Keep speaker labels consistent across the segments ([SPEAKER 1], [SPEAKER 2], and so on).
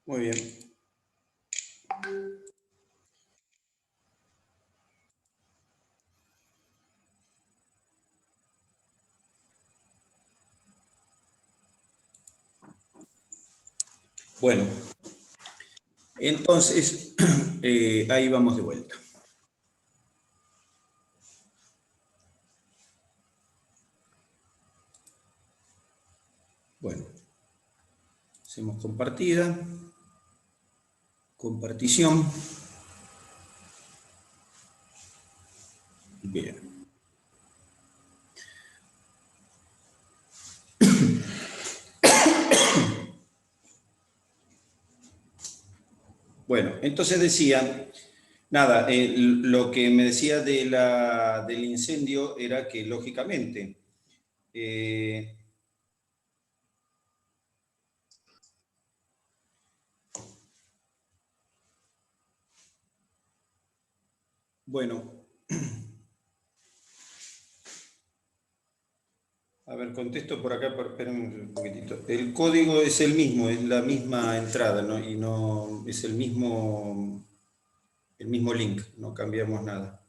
[SPEAKER 1] Muy bien. Bueno, entonces ahí vamos de vuelta. Bueno, hacemos compartida, compartición. Bien. Bueno, entonces decía, nada, lo que me decía del incendio era que lógicamente bueno, a ver, contesto por acá, esperen un poquitito. El código es el mismo, es la misma entrada, ¿no? Y no es el mismo link, no cambiamos nada.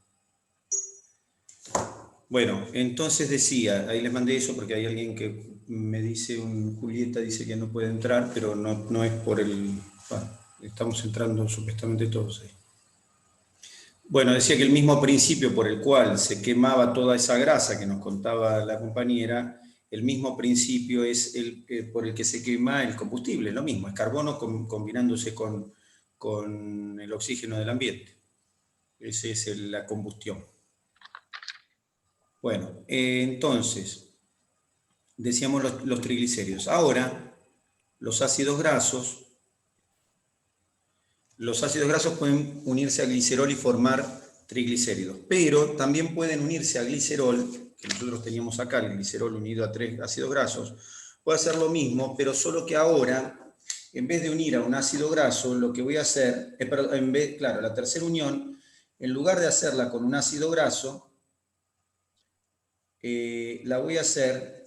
[SPEAKER 1] Bueno, entonces decía, ahí les mandé eso porque hay alguien que me dice, Julieta dice que no puede entrar, pero no es por el... Bueno, estamos entrando supuestamente todos ahí. Bueno, decía que el mismo principio por el cual se quemaba toda esa grasa que nos contaba la compañera, el mismo principio es el por el que se quema el combustible, lo mismo, es carbono combinándose con el oxígeno del ambiente. Esa es la combustión. Bueno, entonces, decíamos los triglicéridos. Ahora, los ácidos grasos pueden unirse a glicerol y formar triglicéridos, pero también pueden unirse a glicerol, que nosotros teníamos acá, el glicerol unido a 3 ácidos grasos, puede hacer lo mismo, pero solo que ahora, en vez de unir a un ácido graso, lo que voy a hacer, claro, la tercera unión, en lugar de hacerla con un ácido graso, la voy a hacer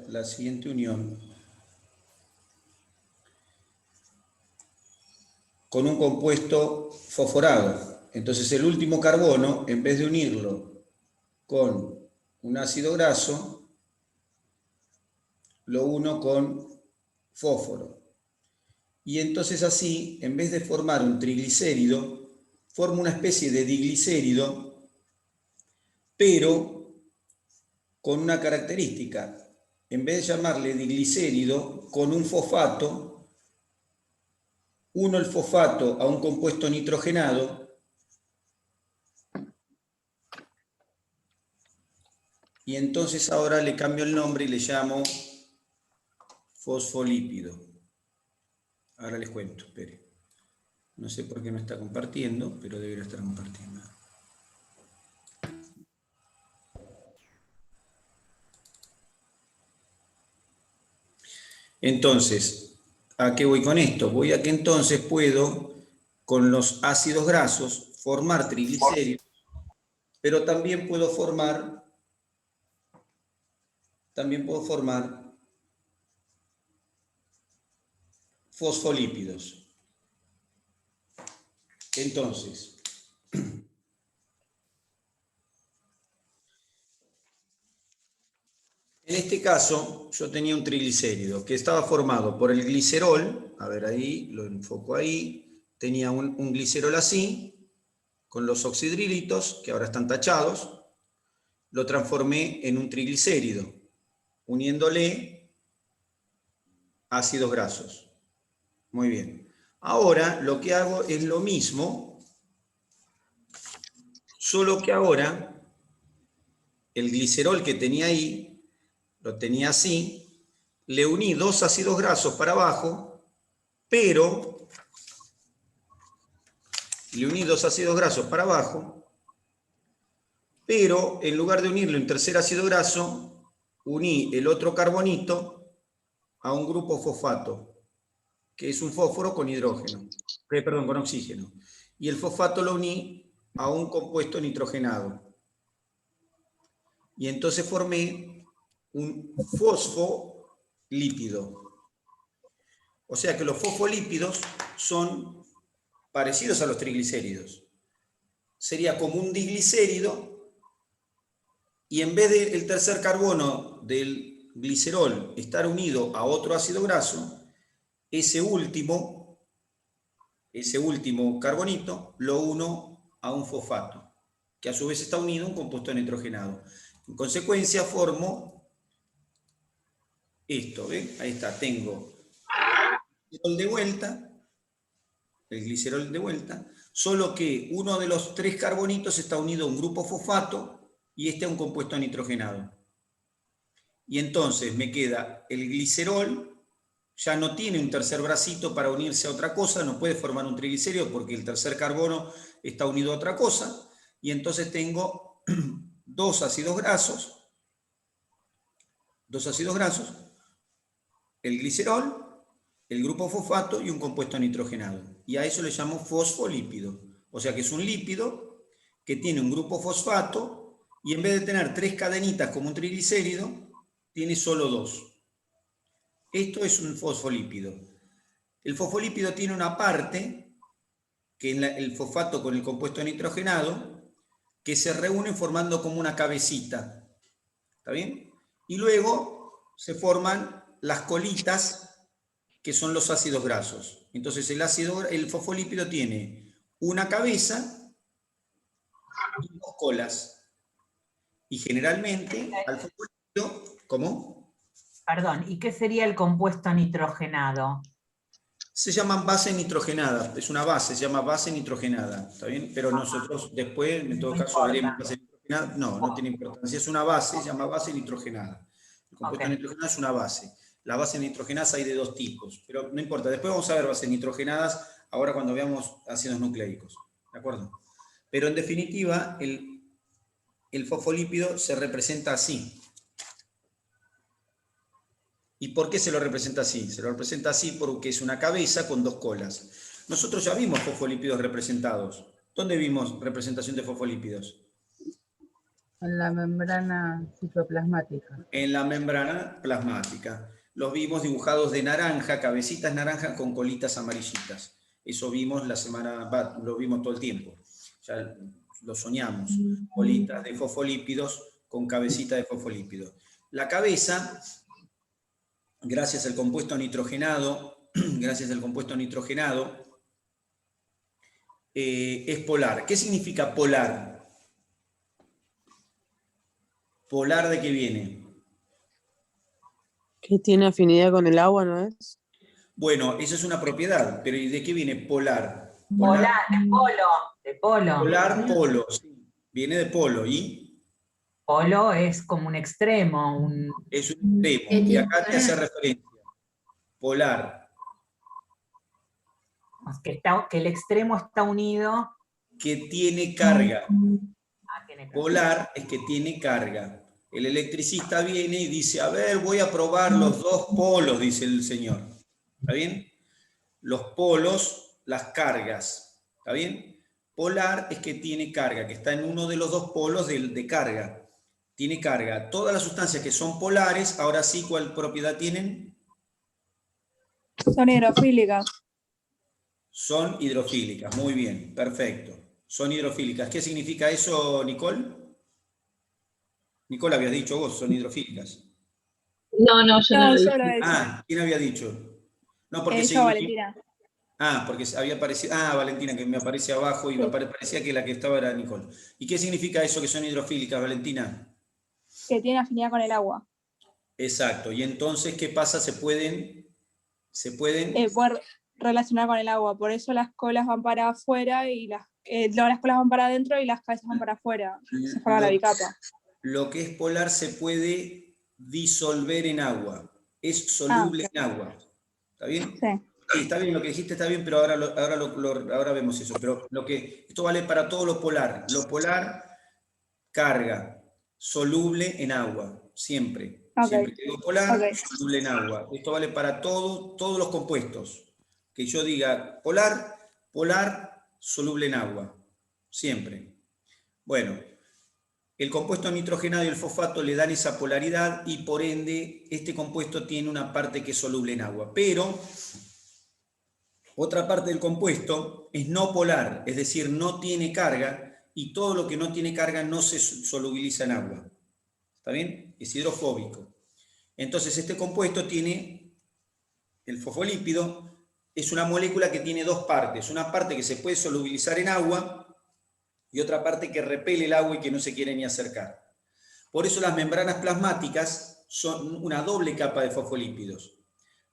[SPEAKER 1] la siguiente unión con un compuesto fosforado. Entonces el último carbono, en vez de unirlo con un ácido graso, lo uno con fósforo. Y entonces así, en vez de formar un triglicérido, forma una especie de diglicérido, pero con una característica. En vez de llamarle diglicérido, con un fosfato, uno el fosfato a un compuesto nitrogenado y entonces ahora le cambio el nombre y le llamo fosfolípido. Ahora les cuento, espere. No sé por qué no está compartiendo, pero debería estar compartiendo. Entonces, ¿a qué voy con esto? Voy a que entonces puedo, con los ácidos grasos, formar triglicéridos, pero también puedo formar fosfolípidos. Entonces, en este caso, yo tenía un triglicérido que estaba formado por el glicerol, a ver ahí, lo enfoco ahí, tenía un glicerol así, con los oxidrilitos, que ahora están tachados, lo transformé en un triglicérido, uniéndole ácidos grasos. Muy bien. Ahora lo que hago es lo mismo, solo que ahora el glicerol que tenía ahí, lo tenía así, le uní dos ácidos grasos para abajo, pero en lugar de unirlo en tercer ácido graso, uní el otro carbonito a un grupo fosfato, que es un fósforo con hidrógeno, con oxígeno. Y el fosfato lo uní a un compuesto nitrogenado. Y entonces formé un fosfolípido. O sea que los fosfolípidos son parecidos a los triglicéridos. Sería como un diglicérido y en vez del tercer carbono del glicerol estar unido a otro ácido graso, ese último carbonito lo uno a un fosfato, que a su vez está unido a un compuesto nitrogenado. En consecuencia formo esto, ¿ven? Ahí está, tengo el glicerol de vuelta, solo que uno de los 3 carbonitos está unido a un grupo fosfato y este a un compuesto nitrogenado. Y entonces me queda el glicerol, ya no tiene un tercer bracito para unirse a otra cosa, no puede formar un triglicérido porque el tercer carbono está unido a otra cosa, y entonces tengo dos ácidos grasos, el glicerol, el grupo fosfato y un compuesto nitrogenado. Y a eso le llamo fosfolípido. O sea que es un lípido que tiene un grupo fosfato y en vez de tener 3 cadenitas como un triglicérido, tiene solo 2. Esto es un fosfolípido. El fosfolípido tiene una parte, que es el fosfato con el compuesto nitrogenado, que se reúnen formando como una cabecita. ¿Está bien? Y luego se forman las colitas, que son los ácidos grasos. Entonces el fosfolípido tiene una cabeza y 2 colas. Y generalmente al fosfolípido, ¿cómo?
[SPEAKER 2] Perdón, ¿y qué sería el compuesto nitrogenado?
[SPEAKER 1] Se llaman bases nitrogenadas, es una base, se llama base nitrogenada, ¿está bien? Pero nosotros después, en todo caso, veremos base nitrogenada. No, no tiene importancia, es una base, se llama base nitrogenada. El compuesto nitrogenado es una base. Las bases nitrogenadas hay de 2 tipos, pero no importa, después vamos a ver bases nitrogenadas, ahora cuando veamos ácidos nucleicos, ¿de acuerdo? Pero en definitiva, el fosfolípido se representa así. ¿Y por qué se lo representa así? Se lo representa así porque es una cabeza con 2 colas. Nosotros ya vimos fosfolípidos representados. ¿Dónde vimos representación de fosfolípidos?
[SPEAKER 3] En la membrana citoplasmática.
[SPEAKER 1] En la membrana plasmática. Los vimos dibujados de naranja, cabecitas naranjas con colitas amarillitas. Eso vimos lo vimos todo el tiempo. Ya lo soñamos. Colitas de fosfolípidos con cabecita de fosfolípidos. La cabeza, gracias al compuesto nitrogenado, es polar. ¿Qué significa polar? ¿Polar de qué viene?
[SPEAKER 4] Que tiene afinidad con el agua, ¿no es?
[SPEAKER 1] Bueno, eso es una propiedad, pero ¿y de qué viene polar?
[SPEAKER 2] Polar, de polo.
[SPEAKER 1] Polar, polo, sí. Viene de polo, ¿y?
[SPEAKER 2] Polo es como un extremo,
[SPEAKER 1] es un extremo, y acá te hace referencia. Polar.
[SPEAKER 2] Que el extremo está unido.
[SPEAKER 1] Que tiene carga.
[SPEAKER 2] Tiene carga.
[SPEAKER 1] Polar es que tiene carga. El electricista viene y dice, a ver, voy a probar los 2 polos, dice el señor. ¿Está bien? Los polos, las cargas. ¿Está bien? Polar es que tiene carga, que está en uno de los 2 polos de carga. Tiene carga. Todas las sustancias que son polares, ahora sí, ¿cuál propiedad tienen?
[SPEAKER 5] Son hidrofílicas.
[SPEAKER 1] Son hidrofílicas. Muy bien, perfecto. Son hidrofílicas. ¿Qué significa eso, Nicole? Nicole, habías dicho vos, son hidrofílicas.
[SPEAKER 6] No, yo no lo dije.
[SPEAKER 1] ¿Quién había dicho? No, porque
[SPEAKER 5] yo, Valentina.
[SPEAKER 1] Porque había aparecido. Valentina, que me aparece abajo y me parecía que la que estaba era Nicole. ¿Y qué significa eso que son hidrofílicas, Valentina?
[SPEAKER 5] Que tiene afinidad con el agua.
[SPEAKER 1] Exacto. Y entonces, ¿qué pasa? Se pueden
[SPEAKER 5] poder relacionar con el agua. Por eso las colas van para afuera y las colas van para adentro y las cabezas van para afuera. Se forma la bicapa.
[SPEAKER 1] Lo que es polar se puede disolver en agua. Es soluble en agua. ¿Está bien?
[SPEAKER 5] Sí.
[SPEAKER 1] Sí, está bien, lo que dijiste está bien, pero ahora vemos eso. Pero esto vale para todo lo polar. Lo polar, carga, soluble en agua, siempre.
[SPEAKER 5] Okay.
[SPEAKER 1] Siempre que digo polar, soluble en agua. Esto vale para todos los compuestos. Que yo diga polar, soluble en agua. Siempre. Bueno, el compuesto nitrogenado y el fosfato le dan esa polaridad y por ende este compuesto tiene una parte que es soluble en agua. Pero otra parte del compuesto es no polar, es decir, no tiene carga y todo lo que no tiene carga no se solubiliza en agua. ¿Está bien? Es hidrofóbico. Entonces este compuesto tiene, el fosfolípido, es una molécula que tiene dos partes. Una parte que se puede solubilizar en agua y otra parte que repele el agua y que no se quiere ni acercar. Por eso las membranas plasmáticas son una doble capa de fosfolípidos.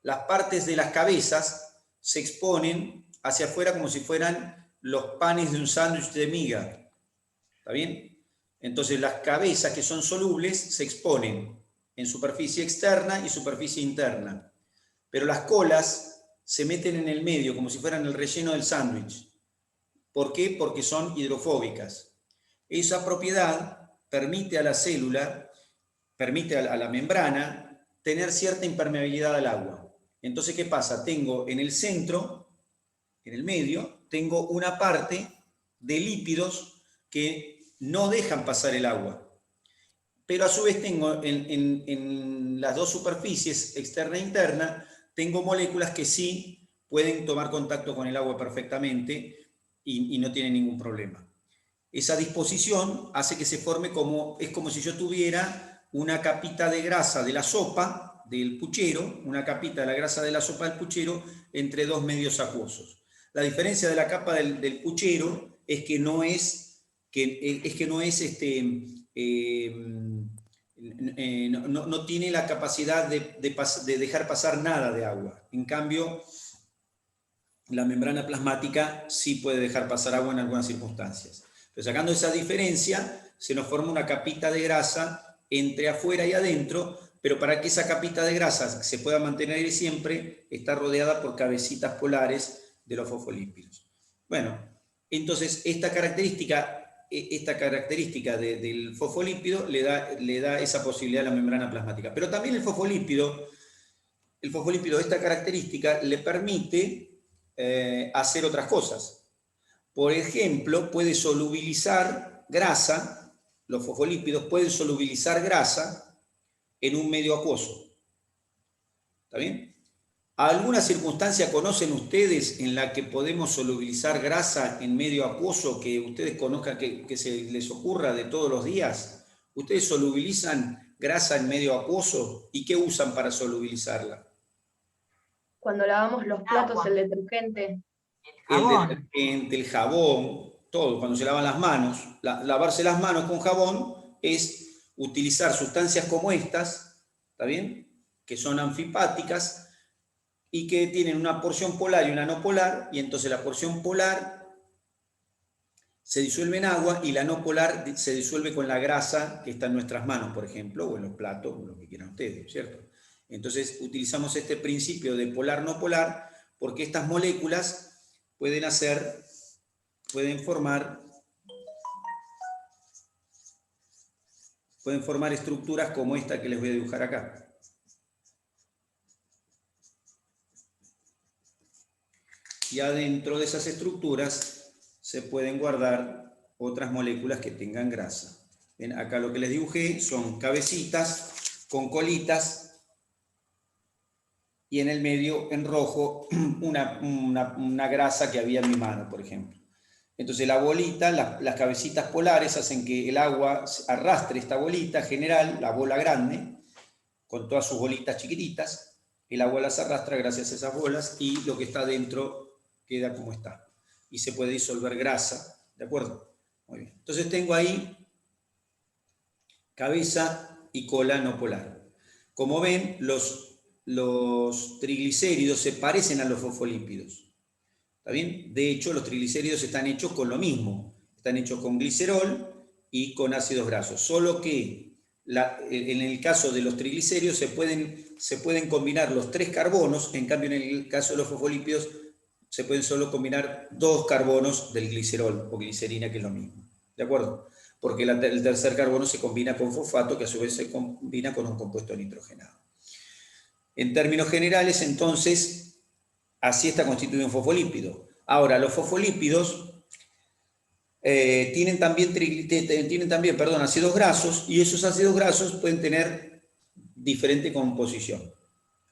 [SPEAKER 1] Las partes de las cabezas se exponen hacia afuera como si fueran los panes de un sándwich de miga. ¿Está bien? Entonces las cabezas que son solubles se exponen en superficie externa y superficie interna. Pero las colas se meten en el medio como si fueran el relleno del sándwich. ¿Por qué? Porque son hidrofóbicas. Esa propiedad permite a la célula, permite a la membrana tener cierta impermeabilidad al agua. Entonces, ¿qué pasa? Tengo en el centro, en el medio, tengo una parte de lípidos que no dejan pasar el agua. Pero a su vez tengo en las dos superficies, externa e interna, tengo moléculas que sí pueden tomar contacto con el agua perfectamente y no tienen ningún problema. Esa disposición hace que se forme es como si yo tuviera una capita de grasa de la sopa del puchero, una capita de la grasa de la sopa del puchero entre dos medios acuosos. La diferencia de la capa del puchero es que no no tiene la capacidad de dejar pasar nada de agua. En cambio, la membrana plasmática sí puede dejar pasar agua en algunas circunstancias. Pero sacando esa diferencia, se nos forma una capita de grasa entre afuera y adentro, pero para que esa capita de grasa se pueda mantener siempre, está rodeada por cabecitas polares de los fosfolípidos. Bueno, entonces esta característica del fosfolípido le da esa posibilidad a la membrana plasmática. Pero también el fosfolípido, esta característica le permite hacer otras cosas. Por ejemplo, puede solubilizar grasa, los fosfolípidos pueden solubilizar grasa en un medio acuoso. ¿Está bien? ¿Alguna circunstancia conocen ustedes en la que podemos solubilizar grasa en medio acuoso que ustedes conozcan, que se les ocurra de todos los días? ¿Ustedes solubilizan grasa en medio acuoso? ¿Y qué usan para solubilizarla?
[SPEAKER 6] Cuando lavamos los platos, el detergente.
[SPEAKER 1] El jabón, todo. Cuando se lavan las manos, lavarse las manos con jabón es utilizar sustancias como estas, ¿está bien? Que son anfipáticas y que tienen una porción polar y una no polar, y entonces la porción polar se disuelve en agua y la no polar se disuelve con la grasa que está en nuestras manos, por ejemplo, o en los platos, o lo que quieran ustedes, ¿cierto? Entonces utilizamos este principio de polar-no polar porque estas moléculas pueden formar estructuras como esta que les voy a dibujar acá. Y adentro de esas estructuras se pueden guardar otras moléculas que tengan grasa. ¿Ven? Acá lo que les dibujé son cabecitas con colitas y en el medio, en rojo, una grasa que había en mi mano, por ejemplo. Entonces la bolita, las cabecitas polares hacen que el agua arrastre esta bolita general, la bola grande, con todas sus bolitas chiquititas. El agua las arrastra gracias a esas bolas y lo que está dentro queda como está. Y se puede disolver grasa, ¿de acuerdo? Muy bien. Entonces tengo ahí cabeza y cola no polar. Como ven, los triglicéridos se parecen a los fosfolípidos. ¿Está bien? De hecho, los triglicéridos están hechos con lo mismo. Están hechos con glicerol y con ácidos grasos. Solo que en el caso de los triglicéridos se pueden combinar los 3 carbonos, en cambio en el caso de los fosfolípidos se pueden solo combinar 2 carbonos del glicerol o glicerina, que es lo mismo. ¿De acuerdo? Porque el tercer carbono se combina con fosfato, que a su vez se combina con un compuesto nitrogenado. En términos generales, entonces, así está constituido un fosfolípido. Ahora, los fosfolípidos tienen también, perdón, ácidos grasos, y esos ácidos grasos pueden tener diferente composición.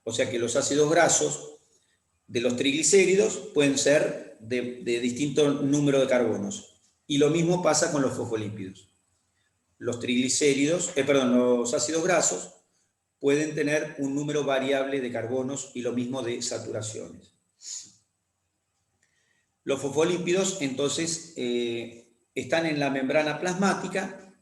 [SPEAKER 1] O sea que los ácidos grasos de los triglicéridos pueden ser de distinto número de carbonos. Y lo mismo pasa con los fosfolípidos. Los triglicéridos, los ácidos grasos pueden tener un número variable de carbonos y lo mismo de saturaciones. Los fosfolípidos, entonces, están en la membrana plasmática,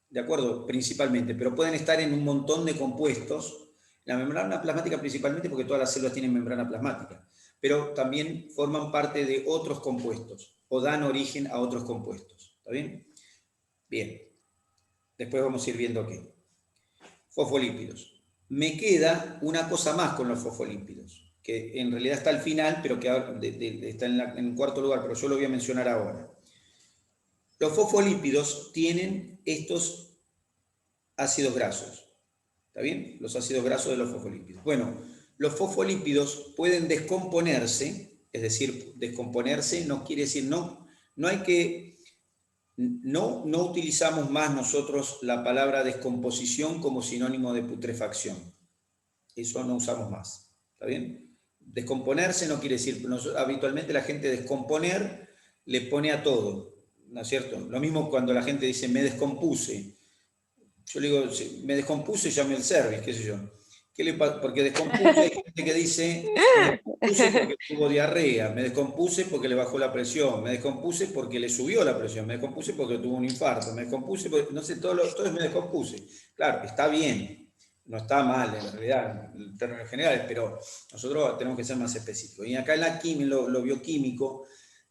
[SPEAKER 1] ¿de acuerdo? Principalmente, pero pueden estar en un montón de compuestos. La membrana plasmática principalmente porque todas las células tienen membrana plasmática, pero también forman parte de otros compuestos o dan origen a otros compuestos. ¿Está bien? Bien. Después vamos a ir viendo qué. Fosfolípidos. Me queda una cosa más con los fosfolípidos, que en realidad está al final, pero que ahora está en cuarto lugar, pero yo lo voy a mencionar ahora. Los fosfolípidos tienen estos ácidos grasos. ¿Está bien? Los ácidos grasos de los fosfolípidos. Bueno, los fosfolípidos pueden descomponerse, es decir, descomponerse no quiere decir, no utilizamos más nosotros la palabra descomposición como sinónimo de putrefacción. Eso no usamos más. ¿Está bien? Descomponerse no quiere decir, habitualmente la gente descomponer le pone a todo, ¿no es cierto? Lo mismo cuando la gente dice me descompuse. Yo le digo, me descompuse, llame al service, qué sé yo. ¿Qué le pasa? Porque descompuse, hay gente que dice, me descompuse porque tuvo diarrea, me descompuse porque le bajó la presión, me descompuse porque le subió la presión, me descompuse porque tuvo un infarto, me descompuse porque, no sé, todo es me descompuse. Claro, está bien, no está mal en realidad, en términos generales, pero nosotros tenemos que ser más específicos. Y acá en la química, lo bioquímico,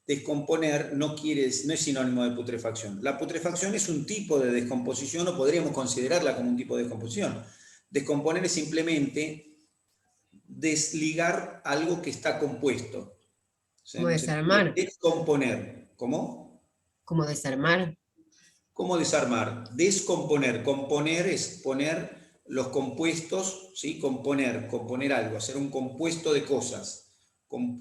[SPEAKER 1] descomponer no es sinónimo de putrefacción. La putrefacción es un tipo de descomposición, o podríamos considerarla como un tipo de descomposición. Descomponer es simplemente desligar algo que está compuesto.
[SPEAKER 7] Como desarmar.
[SPEAKER 1] Descomponer. ¿Cómo?
[SPEAKER 7] Como desarmar.
[SPEAKER 1] ¿Cómo desarmar? Descomponer. Componer es poner los compuestos, ¿sí? Componer algo, hacer un compuesto de cosas. Un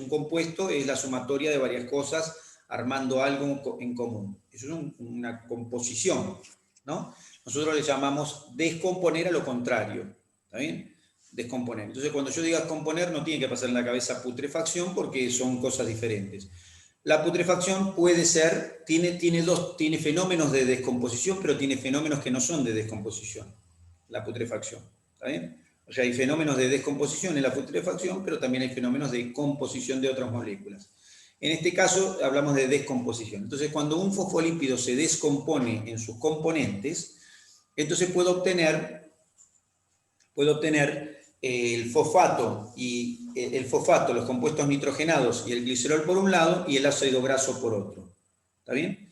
[SPEAKER 1] compuesto es la sumatoria de varias cosas armando algo en común. Eso es una composición, ¿no? Nosotros le llamamos descomponer a lo contrario. ¿Está bien? Descomponer. Entonces, cuando yo diga componer, no tiene que pasar en la cabeza putrefacción porque son cosas diferentes. La putrefacción puede ser, tiene fenómenos de descomposición, pero tiene fenómenos que no son de descomposición. La putrefacción. ¿Está bien? O sea, hay fenómenos de descomposición en la putrefacción, pero también hay fenómenos de composición de otras moléculas. En este caso hablamos de descomposición. Entonces, cuando un fosfolípido se descompone en sus componentes, entonces puedo obtener el fosfato, los compuestos nitrogenados y el glicerol por un lado y el ácido graso por otro. ¿Está bien?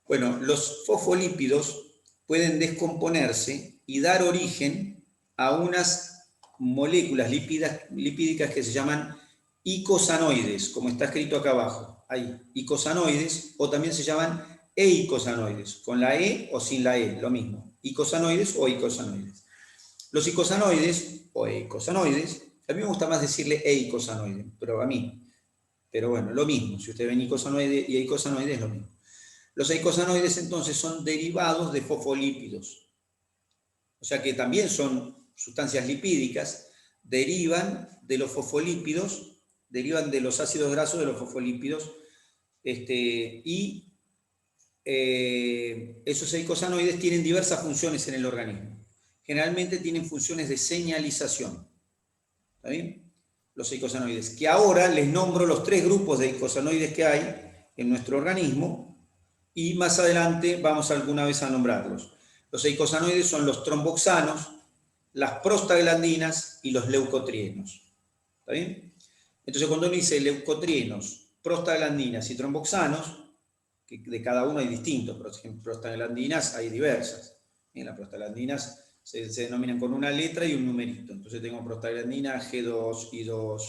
[SPEAKER 1] Bueno, los fosfolípidos pueden descomponerse y dar origen a unas moléculas lipídicas que se llaman icosanoides, como está escrito acá abajo. Hay icosanoides, o también se llaman eicosanoides, con la E o sin la E, lo mismo. Icosanoides o eicosanoides. Los icosanoides o eicosanoides, a mí me gusta más decirle eicosanoide, pero bueno, lo mismo. Si ustedes ven icosanoide y eicosanoide es lo mismo. Los eicosanoides entonces son derivados de fosfolípidos. O sea que también son sustancias lipídicas, derivan de los fosfolípidos, derivan de los ácidos grasos de los fosfolípidos, esos eicosanoides tienen diversas funciones en el organismo. Generalmente tienen funciones de señalización. ¿Está bien? Los eicosanoides, que ahora les nombro los 3 grupos de eicosanoides que hay en nuestro organismo, y más adelante vamos alguna vez a nombrarlos. Los eicosanoides son los tromboxanos, las prostaglandinas y los leucotrienos. ¿Está bien? Entonces, cuando uno dice leucotrienos, prostaglandinas y tromboxanos, que de cada uno hay distintos, por ejemplo, prostaglandinas hay diversas. Las prostaglandinas se denominan con una letra y un numerito. Entonces tengo prostaglandina G2, I2,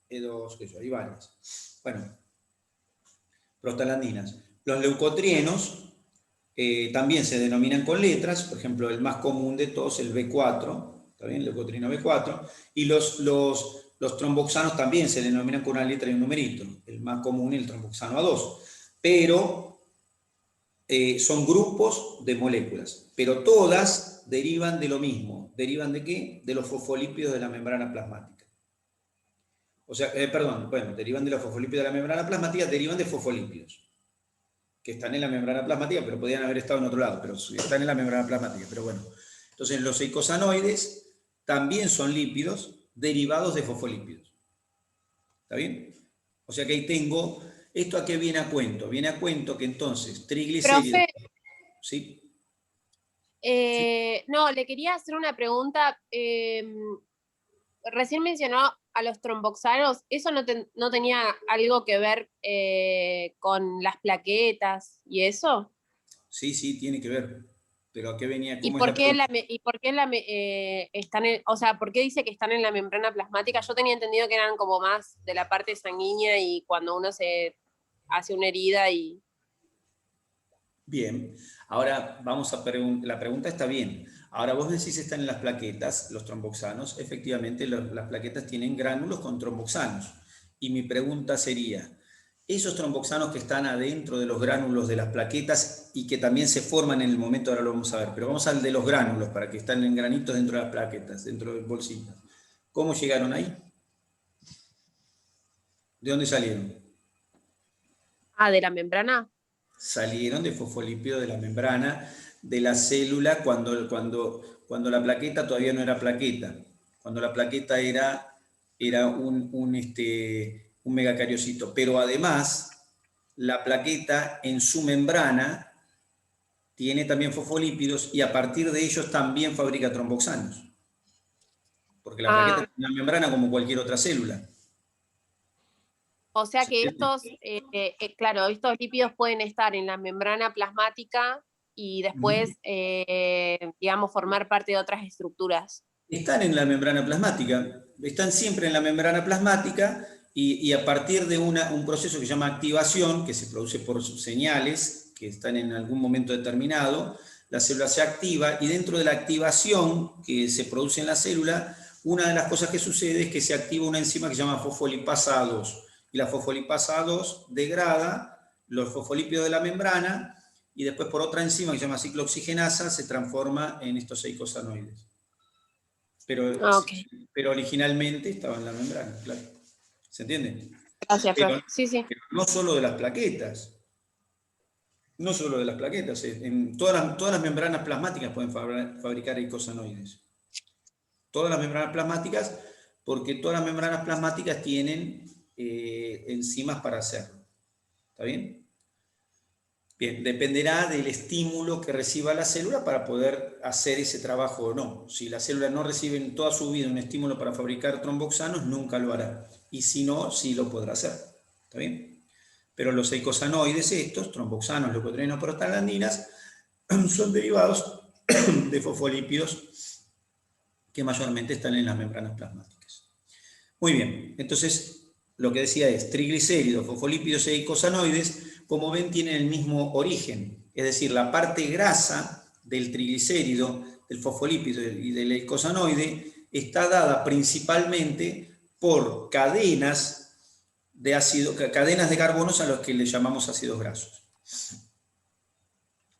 [SPEAKER 1] E2, que hay varias. Bueno, prostaglandinas. Los leucotrienos también se denominan con letras, por ejemplo, el más común de todos, el B4, ¿está bien? Leucotrieno B4, y los tromboxanos también se denominan con una letra y un numerito, el más común el tromboxano A2, pero son grupos de moléculas, pero todas derivan de lo mismo. ¿Derivan de qué? De los fosfolípidos de la membrana plasmática. O sea, derivan de los fosfolípidos de la membrana plasmática, derivan de fosfolípidos, que están en la membrana plasmática, pero podrían haber estado en otro lado, pero están en la membrana plasmática, pero bueno. Entonces, los eicosanoides también son lípidos derivados de fosfolípidos. ¿Está bien? O sea que ahí tengo... ¿Esto a qué viene a cuento? Viene a cuento que entonces triglicéridos...
[SPEAKER 8] Profe,
[SPEAKER 1] ¿sí?
[SPEAKER 8] no, le quería hacer una pregunta. Recién mencionó a los tromboxanos. ¿Eso no tenía algo que ver con las plaquetas y eso?
[SPEAKER 1] Sí, tiene que ver. Pero ¿a qué venía?
[SPEAKER 8] ¿Y por qué por qué dice que están en la membrana plasmática? Yo tenía entendido que eran como más de la parte sanguínea y cuando uno se hace una herida y...
[SPEAKER 1] Bien, ahora vamos a la pregunta está bien. Ahora vos decís están en las plaquetas, los tromboxanos. Efectivamente, las plaquetas tienen gránulos con tromboxanos. Y mi pregunta sería, esos tromboxanos que están adentro de los gránulos de las plaquetas y que también se forman en el momento, ahora lo vamos a ver, pero vamos al de los gránulos, para que están en granitos dentro de las plaquetas, dentro de bolsitas. ¿Cómo llegaron ahí? ¿De dónde salieron?
[SPEAKER 8] ¿De la membrana?
[SPEAKER 1] Salieron de fosfolípidos de la membrana de la célula cuando la plaqueta todavía no era plaqueta, cuando la plaqueta era un megacariocito, pero además la plaqueta en su membrana tiene también fosfolípidos y a partir de ellos también fabrica tromboxanos, porque la plaqueta es una membrana como cualquier otra célula.
[SPEAKER 8] O sea que estos lípidos pueden estar en la membrana plasmática y después, digamos, formar parte de otras estructuras.
[SPEAKER 1] Están en la membrana plasmática, están siempre en la membrana plasmática y a partir de un proceso que se llama activación, que se produce por señales que están en algún momento determinado, la célula se activa y dentro de la activación que se produce en la célula, una de las cosas que sucede es que se activa una enzima que se llama fosfolipasa A2. Y la fosfolipasa A2 degrada los fosfolípidos de la membrana y después por otra enzima que se llama ciclooxigenasa se transforma en estos eicosanoides. Pero originalmente estaba en la membrana, claro. ¿Se entiende?
[SPEAKER 8] Gracias, profe. Sí.
[SPEAKER 1] Pero no solo de las plaquetas. No solo de las plaquetas. En todas las membranas plasmáticas pueden fabricar eicosanoides. Todas las membranas plasmáticas, porque todas las membranas plasmáticas tienen enzimas para hacerlo. ¿Está bien? Bien, dependerá del estímulo que reciba la célula para poder hacer ese trabajo o no. Si la célula no recibe en toda su vida un estímulo para fabricar tromboxanos, nunca lo hará. Y si no, sí lo podrá hacer. ¿Está bien? Pero los eicosanoides estos, tromboxanos, leucotrienos, prostaglandinas, son derivados de fosfolípidos que mayormente están en las membranas plasmáticas. Muy bien, entonces lo que decía es, triglicéridos, fosfolípidos e eicosanoides, como ven, tienen el mismo origen. Es decir, la parte grasa del triglicérido, del fosfolípido y del eicosanoide está dada principalmente por cadenas de carbonos a los que le llamamos ácidos grasos.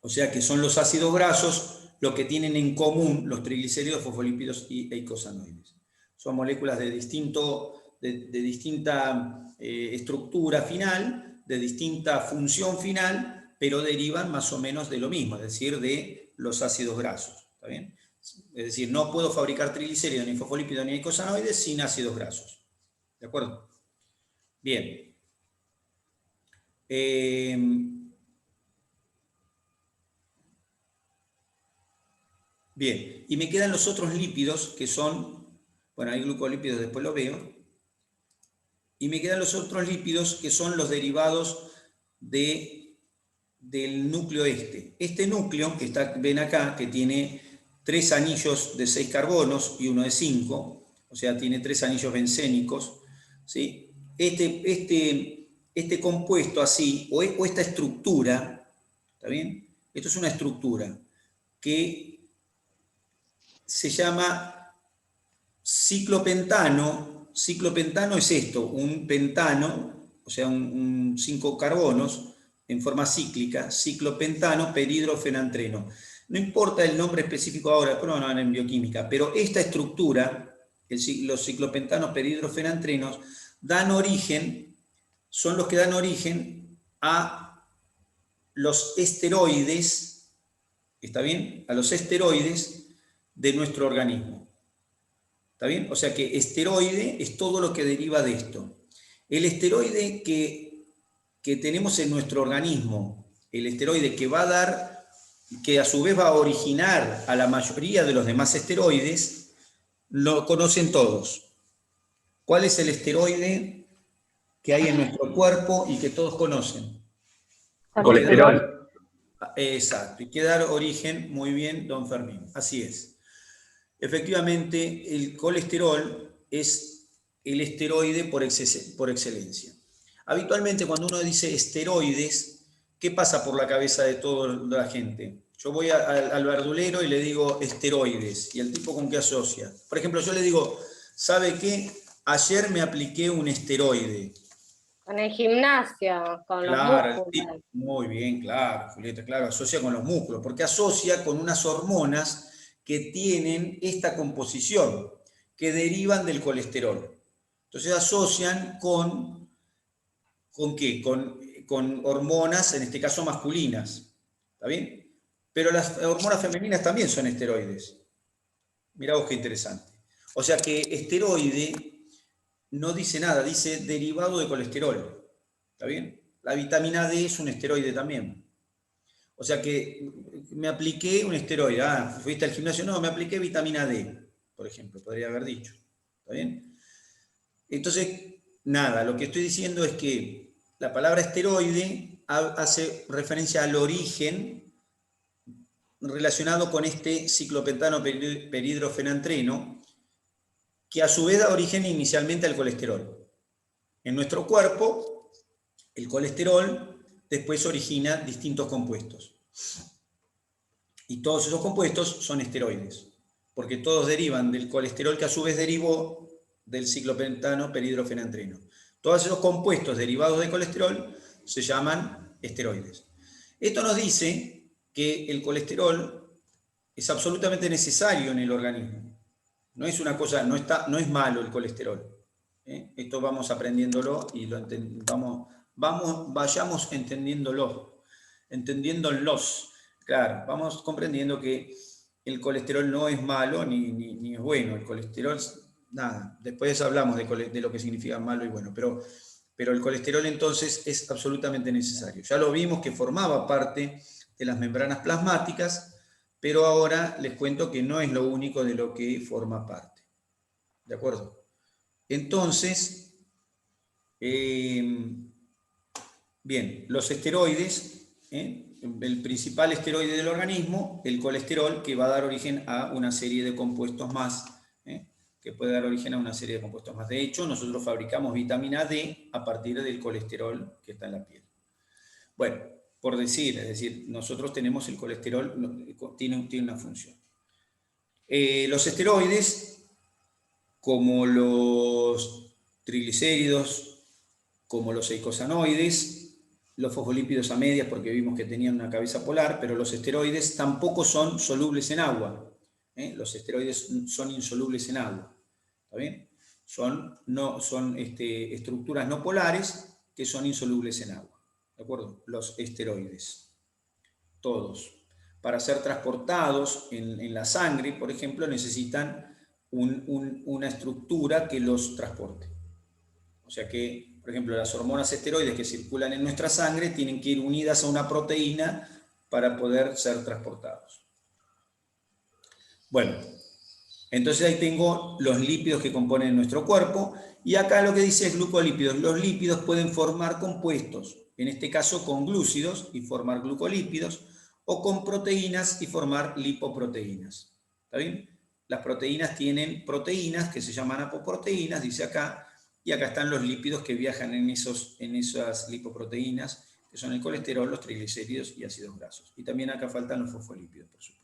[SPEAKER 1] O sea que son los ácidos grasos lo que tienen en común los triglicéridos, fosfolípidos y eicosanoides. Son moléculas de distinta estructura final, de distinta función final, pero derivan más o menos de lo mismo, es decir, de los ácidos grasos. ¿Está bien? Es decir, no puedo fabricar triglicéridos, ni fosfolípidos, ni eicosanoides sin ácidos grasos. ¿De acuerdo? Bien. Bien, y me quedan los otros lípidos que son, bueno, hay glucolípidos, después lo veo, y me quedan los otros lípidos que son los derivados del núcleo este. Este núcleo, que ven acá, que tiene 3 anillos de 6 carbonos y uno de 5, o sea, tiene 3 anillos bencénicos, ¿sí? Este compuesto así, o esta estructura, ¿está bien? Esto es una estructura que se llama ciclopentano. Ciclopentano es esto, un pentano, o sea, 5 carbonos, en forma cíclica, ciclopentano, perhidrofenantreno. No importa el nombre específico ahora, pero no en bioquímica, pero esta estructura, los ciclopentanos perhidrofenantrenos, son los que dan origen a los esteroides, ¿está bien? A los esteroides de nuestro organismo. ¿Está bien? O sea que esteroide es todo lo que deriva de esto. El esteroide que tenemos en nuestro organismo, el esteroide que va a dar, que a su vez va a originar a la mayoría de los demás esteroides, lo conocen todos. ¿Cuál es el esteroide que hay en nuestro cuerpo y que todos conocen?
[SPEAKER 9] Colesterol.
[SPEAKER 1] Exacto, y que dar origen, muy bien, don Fermín, así es. Efectivamente, el colesterol es el esteroide por excelencia. Habitualmente cuando uno dice esteroides, ¿qué pasa por la cabeza de toda la gente? Yo voy al verdulero y le digo esteroides, y el tipo ¿con qué asocia? Por ejemplo, yo le digo, ¿sabe qué? Ayer me apliqué un esteroide.
[SPEAKER 8] Con el gimnasio, con los
[SPEAKER 1] Claro,
[SPEAKER 8] músculos.
[SPEAKER 1] muy bien, claro, Julieta, claro, asocia con los músculos, porque asocia con unas hormonas que tienen esta composición, que derivan del colesterol. Entonces asocian ¿con qué? Con hormonas, en este caso masculinas, ¿está bien? Pero las hormonas femeninas también son esteroides. Mirá vos qué interesante. O sea que esteroide no dice nada, dice derivado de colesterol. ¿Está bien? La vitamina D es un esteroide también. O sea que me apliqué un esteroide. Ah, ¿fuiste al gimnasio? No, me apliqué vitamina D, por ejemplo, podría haber dicho. ¿Está bien? Entonces, nada, lo que estoy diciendo es que la palabra esteroide hace referencia al origen relacionado con este ciclopentano perhidrofenantreno, que a su vez da origen inicialmente al colesterol. En nuestro cuerpo, el colesterol después origina distintos compuestos. Y todos esos compuestos son esteroides, porque todos derivan del colesterol que a su vez derivó del ciclopentano perhidrofenantreno. Todos esos compuestos derivados de colesterol se llaman esteroides. Esto nos dice que el colesterol es absolutamente necesario en el organismo. No es una cosa, no es malo el colesterol. Esto vamos aprendiéndolo y vayamos entendiéndolos. Claro, vamos comprendiendo que el colesterol no es malo ni es bueno. El colesterol, nada, después hablamos de lo que significa malo y bueno, pero el colesterol entonces es absolutamente necesario. Ya lo vimos que formaba parte de las membranas plasmáticas, pero ahora les cuento que no es lo único de lo que forma parte. ¿De acuerdo? Entonces, bien, los esteroides, el principal esteroide del organismo, el colesterol, que va a dar origen a una serie de compuestos más, que puede dar origen a una serie de compuestos más. De hecho, nosotros fabricamos vitamina D a partir del colesterol que está en la piel. Bueno, por decir, es decir, nosotros tenemos el colesterol, tiene una función. Los esteroides, como los triglicéridos, como los eicosanoides, los fosfolípidos a medias, porque vimos que tenían una cabeza polar, pero los esteroides tampoco son solubles en agua. Los esteroides son insolubles en agua. ¿Está bien? Son estructuras no polares que son insolubles en agua. ¿De acuerdo? Los esteroides. Todos. Para ser transportados en la sangre, por ejemplo, necesitan una estructura que los transporte. O sea que, por ejemplo, las hormonas esteroides que circulan en nuestra sangre tienen que ir unidas a una proteína para poder ser transportados. Bueno, entonces ahí tengo los lípidos que componen nuestro cuerpo, y acá lo que dice es glucolípidos. Los lípidos pueden formar compuestos, en este caso con glúcidos y formar glucolípidos, o con proteínas y formar lipoproteínas. ¿Está bien? Las proteínas tienen proteínas que se llaman apoproteínas, dice acá, y acá están los lípidos que viajan en esas lipoproteínas, que son el colesterol, los triglicéridos y ácidos grasos. Y también acá faltan los fosfolípidos, por supuesto.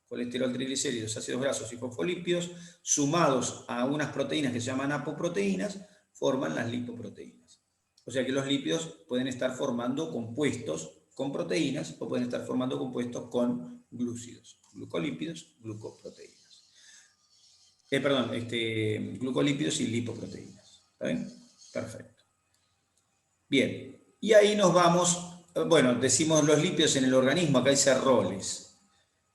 [SPEAKER 1] Colesterol, triglicéridos, ácidos grasos y fosfolípidos, sumados a unas proteínas que se llaman apoproteínas, forman las lipoproteínas. O sea que los lípidos pueden estar formando compuestos con proteínas o pueden estar formando compuestos con glúcidos, glucolípidos, glucoproteínas. Glucolípidos y lipoproteínas. ¿Está bien? Perfecto. Bien, y ahí nos vamos, bueno, decimos los lípidos en el organismo, acá dice roles.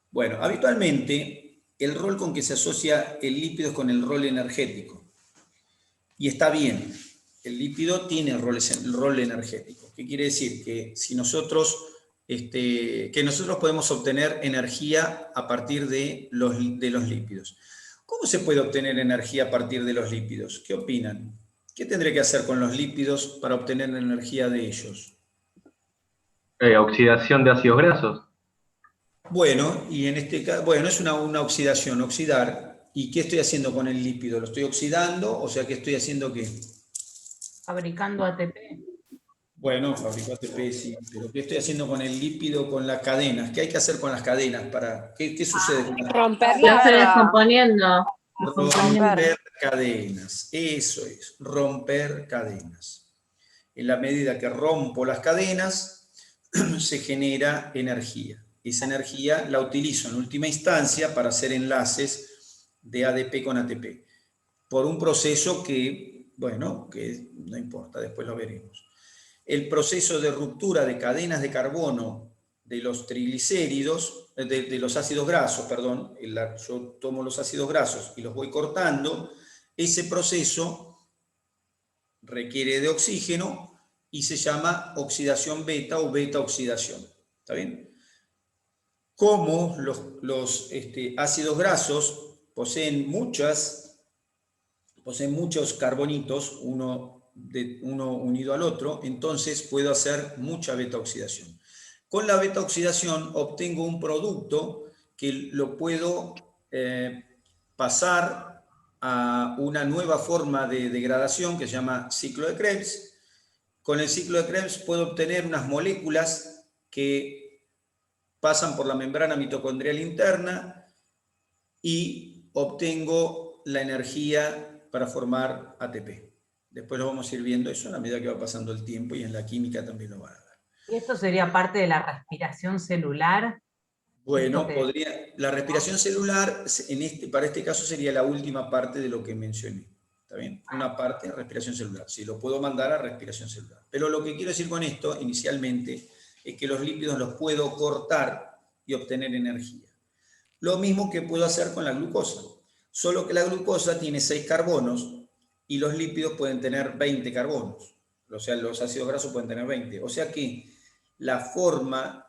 [SPEAKER 1] Bueno, habitualmente el rol con que se asocia el lípido es con el rol energético. Y está bien, el lípido tiene rol energético. ¿Qué quiere decir? Que si nosotros, podemos obtener energía a partir de los lípidos. ¿Cómo se puede obtener energía a partir de los lípidos? ¿Qué opinan? ¿Qué tendré que hacer con los lípidos para obtener energía de ellos?
[SPEAKER 9] Oxidación de ácidos grasos.
[SPEAKER 1] Bueno, y en este caso, bueno, es una oxidación, oxidar. ¿Y qué estoy haciendo con el lípido? ¿Lo estoy oxidando? O sea, ¿qué estoy haciendo qué?
[SPEAKER 2] Fabricando ATP.
[SPEAKER 1] Bueno, fabrico ATP, sí. Pero ¿qué estoy haciendo con el lípido, con las cadenas? ¿Qué hay que hacer con las cadenas? ¿Qué sucede con las cadenas?
[SPEAKER 5] Romperla.
[SPEAKER 10] Estoy descomponiendo.
[SPEAKER 1] Romper cadenas, eso es, romper cadenas. En la medida que rompo las cadenas, se genera energía. Esa energía la utilizo en última instancia para hacer enlaces de ADP con ATP, por un proceso que, bueno, que no importa, después lo veremos. El proceso de ruptura de cadenas de carbono de los triglicéridos, de los ácidos grasos, perdón, yo tomo los ácidos grasos y los voy cortando, ese proceso requiere de oxígeno y se llama oxidación beta o beta-oxidación. ¿Está bien? Como los ácidos grasos poseen muchos carbonitos, uno unido al otro, entonces puedo hacer mucha beta-oxidación. Con la beta-oxidación obtengo un producto que lo puedo pasar a una nueva forma de degradación que se llama ciclo de Krebs. Con el ciclo de Krebs puedo obtener unas moléculas que pasan por la membrana mitocondrial interna y obtengo la energía para formar ATP. Después lo vamos a ir viendo eso a medida que va pasando el tiempo y en la química también lo van a ver.
[SPEAKER 2] ¿Y esto sería parte de la respiración celular?
[SPEAKER 1] Bueno, la respiración celular para este caso sería la última parte de lo que mencioné. ¿Está bien? Una parte de respiración celular. Sí, lo puedo mandar a respiración celular. Pero lo que quiero decir con esto, inicialmente, es que los lípidos los puedo cortar y obtener energía. Lo mismo que puedo hacer con la glucosa. Solo que la glucosa tiene 6 carbonos y los lípidos pueden tener 20 carbonos. O sea, los ácidos grasos pueden tener 20. O sea que la forma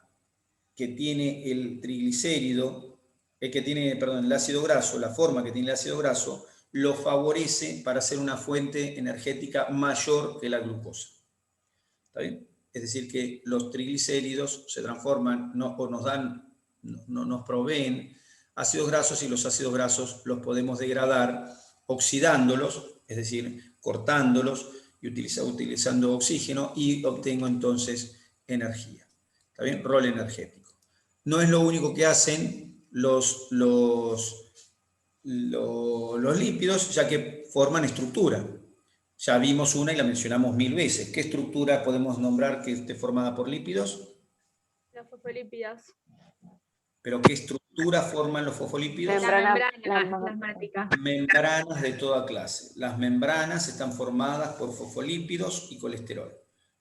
[SPEAKER 1] que tiene el triglicérido, el ácido graso, la forma que tiene el ácido graso, lo favorece para ser una fuente energética mayor que la glucosa. ¿Está bien? Es decir, que los triglicéridos se transforman o nos proveen ácidos grasos y los ácidos grasos los podemos degradar oxidándolos, es decir, cortándolos y utilizando oxígeno y obtengo entonces energía. ¿Está bien? Rol energético. No es lo único que hacen los lípidos, ya que forman estructura. Ya vimos una y la mencionamos 1000 veces. ¿Qué estructura podemos nombrar que esté formada por lípidos?
[SPEAKER 6] Los fosfolípidos.
[SPEAKER 1] ¿Pero qué estructura forman los fosfolípidos?
[SPEAKER 6] La membrana plasmática.
[SPEAKER 1] Membranas de toda clase. Las membranas están formadas por fosfolípidos y colesterol.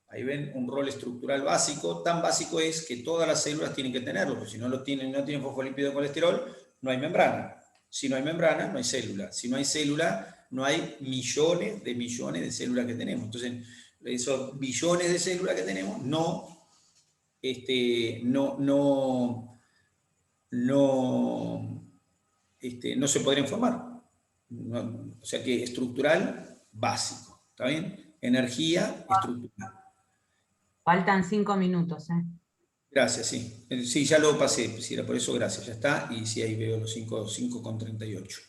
[SPEAKER 1] Ahí ven un rol estructural básico. Tan básico es que todas las células tienen que tenerlo, porque si no tienen fosfolípido y colesterol, no hay membrana. Si no hay membrana, no hay célula. Si no hay célula, no hay millones de células que tenemos. Entonces, esos billones de células que tenemos no se podrían formar. O sea que estructural, básico. ¿Está bien? Energía estructural.
[SPEAKER 2] Faltan 5 minutos.
[SPEAKER 1] Gracias, sí. Sí, ya lo pasé. Sí, por eso gracias. Ya está. Y sí, ahí veo los 5,38.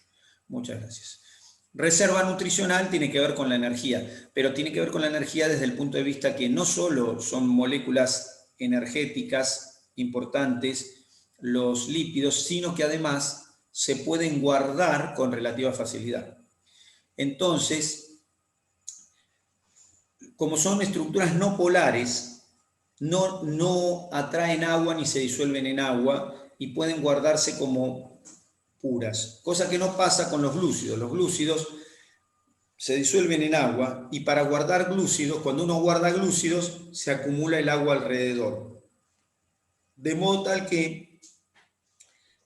[SPEAKER 1] Muchas gracias. Reserva nutricional tiene que ver con la energía, pero tiene que ver con la energía desde el punto de vista que no solo son moléculas energéticas importantes los lípidos, sino que además se pueden guardar con relativa facilidad. Entonces, como son estructuras no polares, no atraen agua ni se disuelven en agua y pueden guardarse como puras, cosa que no pasa con los glúcidos. Los glúcidos se disuelven en agua y para guardar glúcidos, cuando uno guarda glúcidos, se acumula el agua alrededor. De modo tal que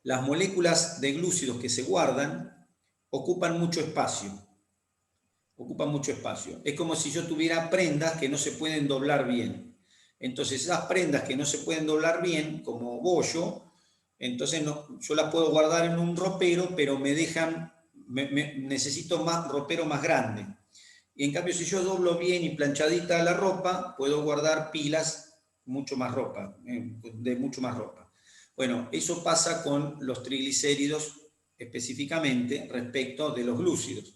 [SPEAKER 1] las moléculas de glúcidos que se guardan ocupan mucho espacio. Ocupan mucho espacio. Es como si yo tuviera prendas que no se pueden doblar bien. Entonces esas prendas que no se pueden doblar bien, como bollo, entonces yo las puedo guardar en un ropero, pero necesito más ropero más grande. Y en cambio, si yo doblo bien y planchadita la ropa, puedo guardar pilas mucho más ropa, de mucho más ropa. Bueno, eso pasa con los triglicéridos específicamente respecto de los glúcidos.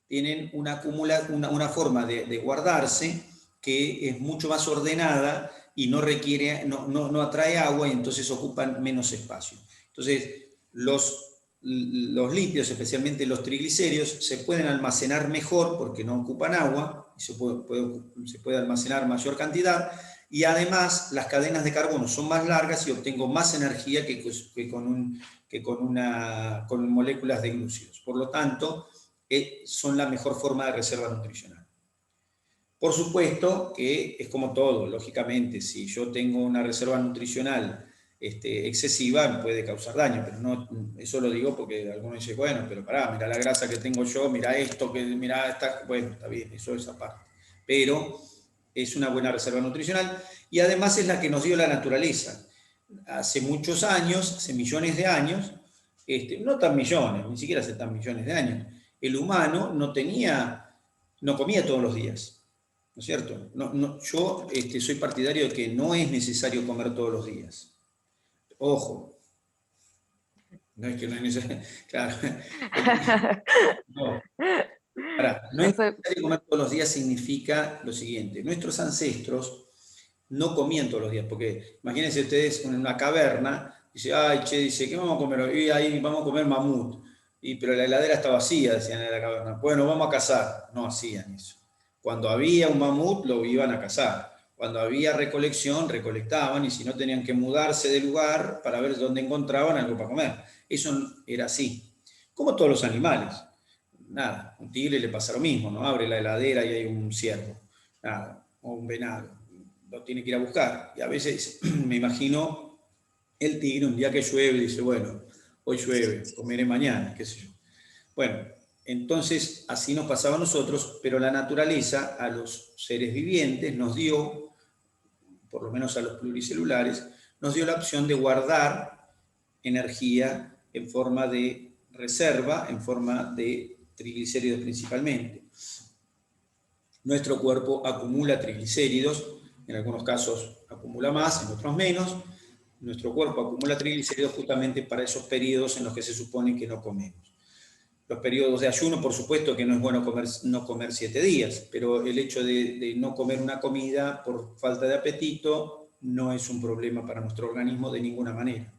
[SPEAKER 1] Tienen una forma de guardarse que es mucho más ordenada y no atrae agua y entonces ocupan menos espacio. Entonces, los lípidos, especialmente los triglicéridos, se pueden almacenar mejor porque no ocupan agua, y se puede almacenar mayor cantidad, y además las cadenas de carbono son más largas y obtengo más energía que con moléculas de glúcidos. Por lo tanto, son la mejor forma de reserva nutricional. Por supuesto que es como todo, lógicamente, si yo tengo una reserva nutricional excesiva me puede causar daño, pero no, eso lo digo porque algunos dicen, bueno, pero pará, mira la grasa que tengo yo, mira esto, mira esta, bueno, está bien, eso es aparte. Pero es una buena reserva nutricional y además es la que nos dio la naturaleza. Hace muchos años, hace millones de años, no tan millones, ni siquiera hace tan millones de años, el humano no comía todos los días, ¿no es cierto? Yo soy partidario de que no es necesario comer todos los días. Ojo, no es que no es necesario, claro. No. Ahora, no es necesario comer todos los días significa lo siguiente, nuestros ancestros no comían todos los días, porque imagínense ustedes en una caverna, dice, ¿qué vamos a comer hoy? Y ahí vamos a comer mamut, pero la heladera está vacía, decían en la caverna, bueno, vamos a cazar, no hacían eso. Cuando había un mamut lo iban a cazar. Cuando había recolección, recolectaban, y si no tenían que mudarse de lugar para ver dónde encontraban algo para comer. Eso era así. Como todos los animales. Nada, un tigre le pasa lo mismo, ¿no? Abre la heladera y hay un ciervo. Nada, o un venado. Lo tiene que ir a buscar. Y a veces me imagino el tigre un día que llueve y dice, bueno, hoy llueve, comeré mañana, qué sé yo. Bueno, entonces así nos pasaba a nosotros, pero la naturaleza a los seres vivientes nos dio, por lo menos a los pluricelulares, nos dio la opción de guardar energía en forma de reserva, en forma de triglicéridos principalmente. Nuestro cuerpo acumula triglicéridos, en algunos casos acumula más, en otros menos. Nuestro cuerpo acumula triglicéridos justamente para esos periodos en los que se supone que no comemos. Los periodos de ayuno, por supuesto que no es bueno no comer 7 días, pero el hecho de no comer una comida por falta de apetito no es un problema para nuestro organismo de ninguna manera.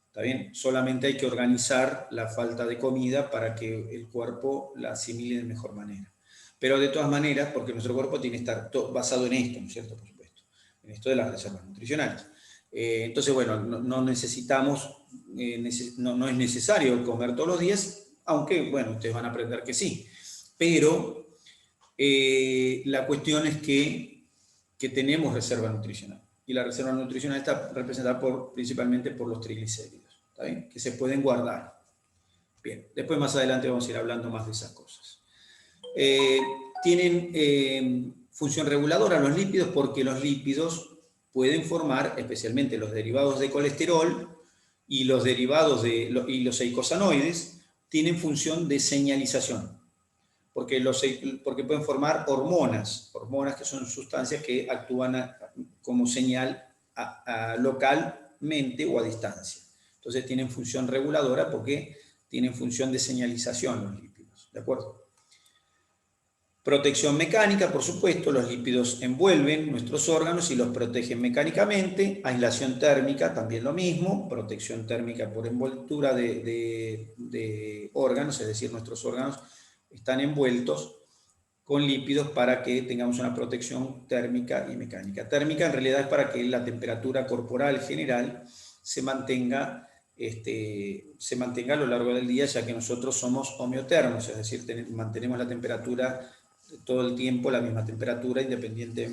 [SPEAKER 1] ¿Está bien? Solamente hay que organizar la falta de comida para que el cuerpo la asimile de mejor manera. Pero de todas maneras, porque nuestro cuerpo tiene que estar basado en esto, ¿no es cierto? Por supuesto, en esto de las reservas nutricionales. Entonces, bueno, no necesitamos, no es necesario comer todos los días, aunque, bueno, ustedes van a aprender que sí. Pero la cuestión es que tenemos reserva nutricional. Y la reserva nutricional está representada principalmente por los triglicéridos, ¿está bien? Que se pueden guardar. Bien, después más adelante vamos a ir hablando más de esas cosas. Tienen función reguladora los lípidos porque los lípidos pueden formar, especialmente los derivados de colesterol y los derivados y los eicosanoides, tienen función de señalización, porque pueden formar hormonas que son sustancias que actúan como señal localmente o a distancia. Entonces tienen función reguladora porque tienen función de señalización los lípidos, ¿de acuerdo? Protección mecánica, por supuesto, los lípidos envuelven nuestros órganos y los protegen mecánicamente. Aislación térmica, también lo mismo. Protección térmica por envoltura de órganos, es decir, nuestros órganos están envueltos con lípidos para que tengamos una protección térmica y mecánica. Térmica en realidad es para que la temperatura corporal general se mantenga a lo largo del día, ya que nosotros somos homeotermos, es decir, mantenemos la temperatura todo el tiempo, la misma temperatura, independientemente